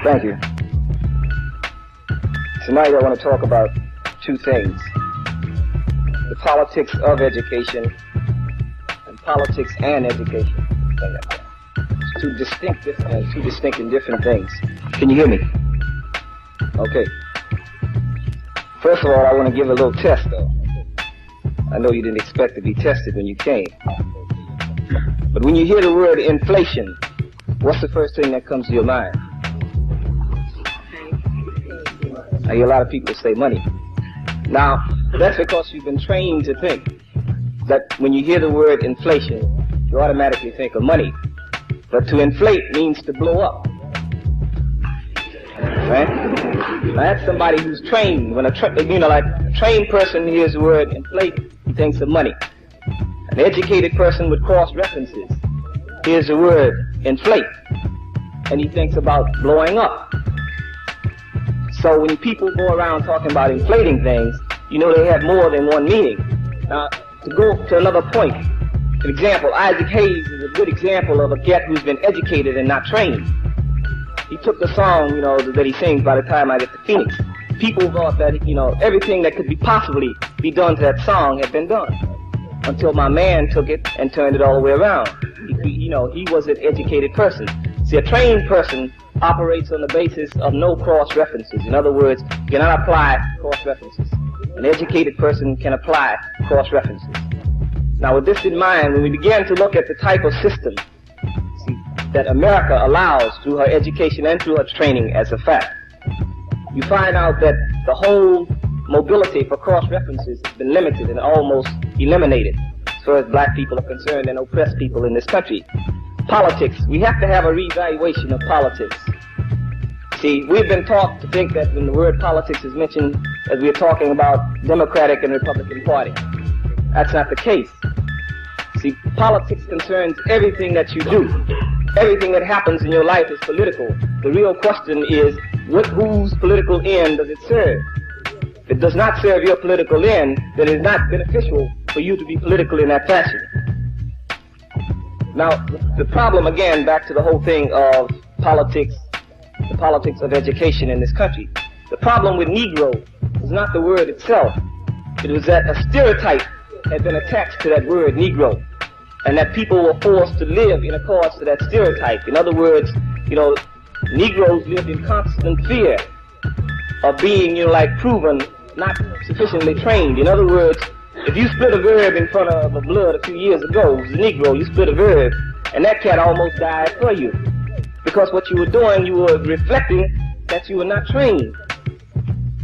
Thank you. Tonight I want to talk about two things: the politics of education and politics and education. It's two distinct and different things. Can you hear me? Okay. First of all, I want to give a little test, though. I know you didn't expect to be tested when you came. But when you hear the word inflation, what's the first thing that comes to your mind? I hear a lot of people say money. Now, that's because you've been trained to think that when you hear the word inflation, you automatically think of money. But to inflate means to blow up. Right? Now that's somebody who's trained. When a trained person hears the word inflate, he thinks of money. An educated person with cross references hears the word inflate, and he thinks about blowing up. So when people go around talking about inflating things, you know they have more than one meaning. Now, to go to another point, an example, Isaac Hayes is a good example of a cat who's been educated and not trained. He took the song, that he sings, By the Time I Get to Phoenix. People thought that, everything that could possibly be done to that song had been done. Until my man took it and turned it all the way around. He was an educated person. See, a trained person operates on the basis of no cross-references. In other words, you cannot apply cross-references. An educated person can apply cross-references. Now, with this in mind, when we began to look at the type of system that America allows through her education and through her training as a fact, you find out that the whole mobility for cross-references has been limited and almost eliminated as far as black people are concerned and oppressed people in this country. Politics, we have to have a reevaluation of politics. See, we've been taught to think that when the word politics is mentioned, that we're talking about Democratic and Republican Party. That's not the case. See, politics concerns everything that you do. Everything that happens in your life is political. The real question is, whose political end does it serve? If it does not serve your political end, then it's not beneficial for you to be political in that fashion. Now, the problem, again, back to the whole thing of politics, the politics of education in this country. The problem with Negro was not the word itself. It was that a stereotype had been attached to that word Negro, and that people were forced to live in accordance to that stereotype. In other words, Negroes lived in constant fear of being, proven not sufficiently trained. In other words, if you split a verb in front of a blood a few years ago, it was a Negro, you split a verb, and that cat almost died for you. Because what you were doing, you were reflecting that you were not trained.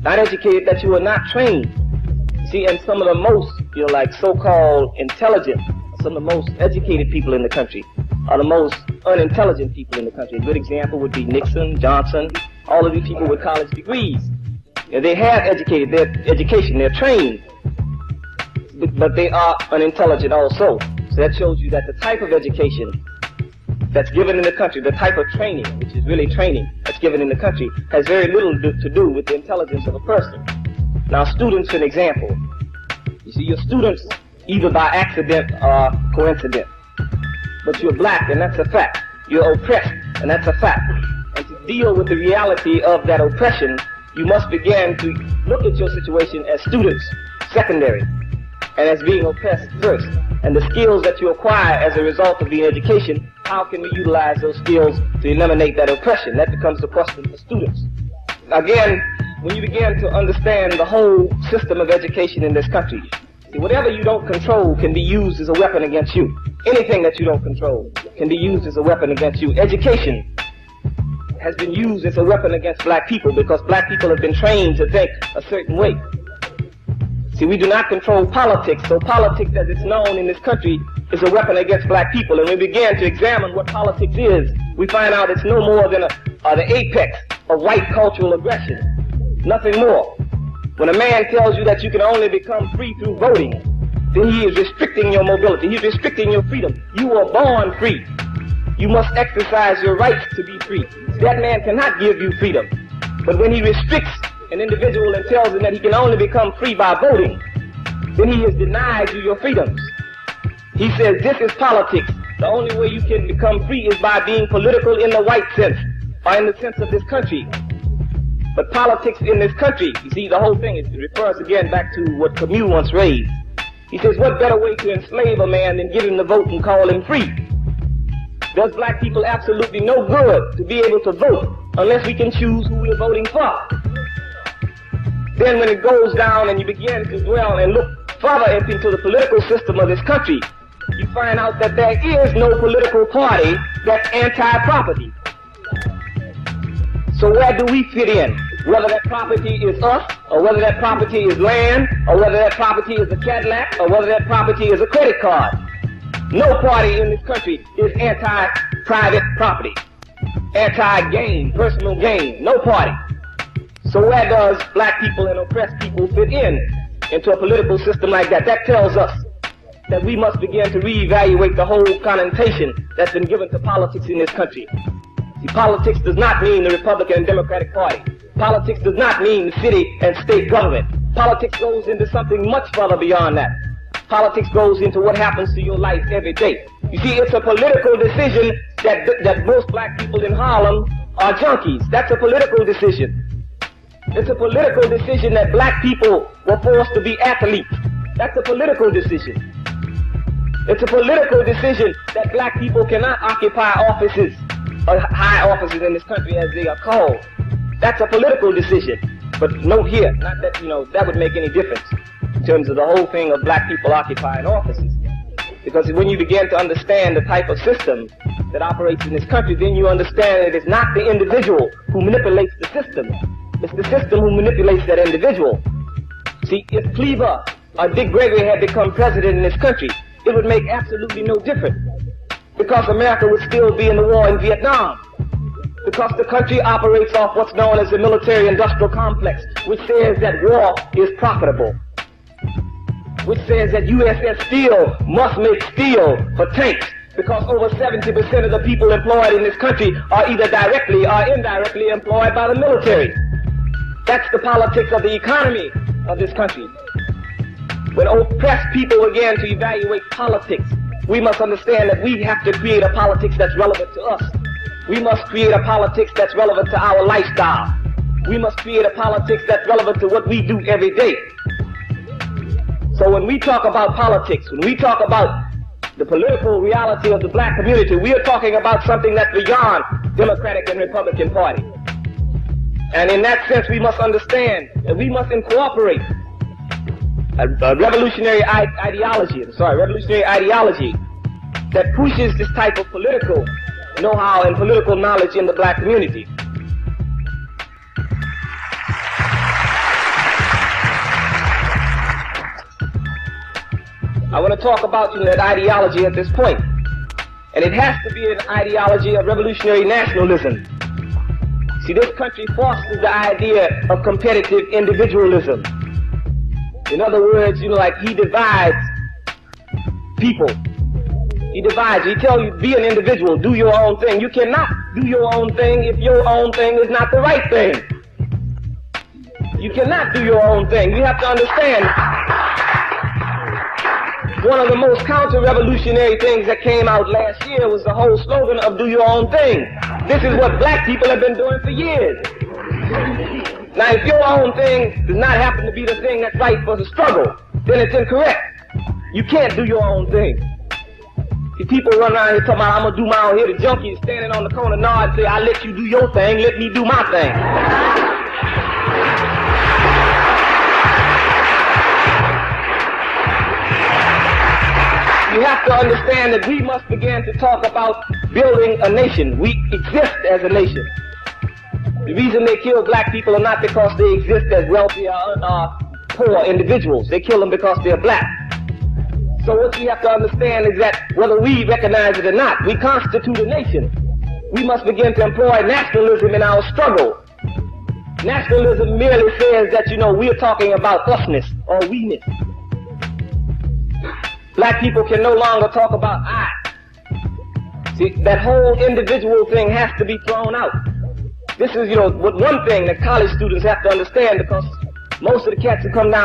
Not educated, that you were not trained. See, and some of the most, so-called intelligent, some of the most educated people in the country are the most unintelligent people in the country. A good example would be Nixon, Johnson, all of these people with college degrees. They have their education, they're trained, but they are unintelligent also. So that shows you that the type of education that's given in the country, the type of training, which is really training, that's given in the country, has very little to do with the intelligence of a person. Now, students, for an example. You see, your students, either by accident or coincidence. But you're black, and that's a fact. You're oppressed, and that's a fact. And to deal with the reality of that oppression, you must begin to look at your situation as students, secondary, and as being oppressed first. And the skills that you acquire as a result of the education, how can we utilize those skills to eliminate that oppression? That becomes the question for students. Again, when you begin to understand the whole system of education in this country, see, whatever you don't control can be used as a weapon against you. Anything that you don't control can be used as a weapon against you. Education has been used as a weapon against black people because black people have been trained to think a certain way. See, we do not control politics, so politics as it's known in this country is a weapon against black people. And when we begin to examine what politics is, we find out it's no more than the apex of white cultural aggression. Nothing more. When a man tells you that you can only become free through voting, then he is restricting your mobility. He's restricting your freedom. You were born free. You must exercise your rights to be free. That man cannot give you freedom. But when he restricts an individual and tells him that he can only become free by voting, then he has denied you your freedoms. He says this is politics. The only way you can become free is by being political in the white sense. or in the sense of this country. But politics in this country, you see, the whole thing, it refers again back to what Camus once raised. He says, what better way to enslave a man than give him the vote and call him free? Does black people absolutely no good to be able to vote unless we can choose who we're voting for? Then when it goes down and you begin to dwell and look further into the political system of this country, you find out that there is no political party that's anti-property. So where do we fit in? Whether that property is us, or whether that property is land, or whether that property is a Cadillac, or whether that property is a credit card. No party in this country is anti-private property, anti-gain, personal gain. No party. So where does black people and oppressed people fit into a political system like that? That tells us that we must begin to reevaluate the whole connotation that's been given to politics in this country. See, politics does not mean the Republican and Democratic Party. Politics does not mean the city and state government. Politics goes into something much further beyond that. Politics goes into what happens to your life every day. You see, it's a political decision that most black people in Harlem are junkies. That's a political decision. It's a political decision that black people were forced to be athletes. That's a political decision. It's a political decision that black people cannot occupy offices, or high offices in this country as they are called. That's a political decision. But note here, not that, that would make any difference in terms of the whole thing of black people occupying offices. Because when you begin to understand the type of system that operates in this country, then you understand that it's not the individual who manipulates the system. It's the system who manipulates that individual. See, if Cleaver or Dick Gregory had become president in this country, it would make absolutely no difference. Because America would still be in the war in Vietnam. Because the country operates off what's known as the military-industrial complex, which says that war is profitable. Which says that USS Steel must make steel for tanks, because over 70% of the people employed in this country are either directly or indirectly employed by the military. That's the politics of the economy of this country. When oppressed people begin to evaluate politics, we must understand that we have to create a politics that's relevant to us. We must create a politics that's relevant to our lifestyle. We must create a politics that's relevant to what we do every day. So when we talk about politics, when we talk about the political reality of the black community, we are talking about something that's beyond Democratic and Republican Party. And in that sense, we must understand that we must incorporate a revolutionary ideology that pushes this type of political know-how and political knowledge in the black community. I want to talk about that ideology at this point. And it has to be an ideology of revolutionary nationalism. See, this country fosters the idea of competitive individualism. In other words, like he divides people. He divides. He tells you, be an individual, do your own thing. You cannot do your own thing if your own thing is not the right thing. You cannot do your own thing. You have to understand, one of the most counter-revolutionary things that came out last year was the whole slogan of do your own thing. This is what black people have been doing for years. Now, if your own thing does not happen to be the thing that's right for the struggle, then it's incorrect. You can't do your own thing. See, people run around here talking about, I'm going to do my own here. The junkie is standing on the corner nod and say, I let you do your thing, let me do my thing. You have to understand that we must begin to talk about building a nation. We exist as a nation. The reason they kill black people are not because they exist as wealthy or poor individuals. They kill them because they're black. So what we have to understand is that whether we recognize it or not, we constitute a nation. We must begin to employ nationalism in our struggle. Nationalism merely says that, we are talking about usness or we-ness. Black people can no longer talk about I. See, that whole individual thing has to be thrown out. This is, one thing that college students have to understand, because most of the cats who come down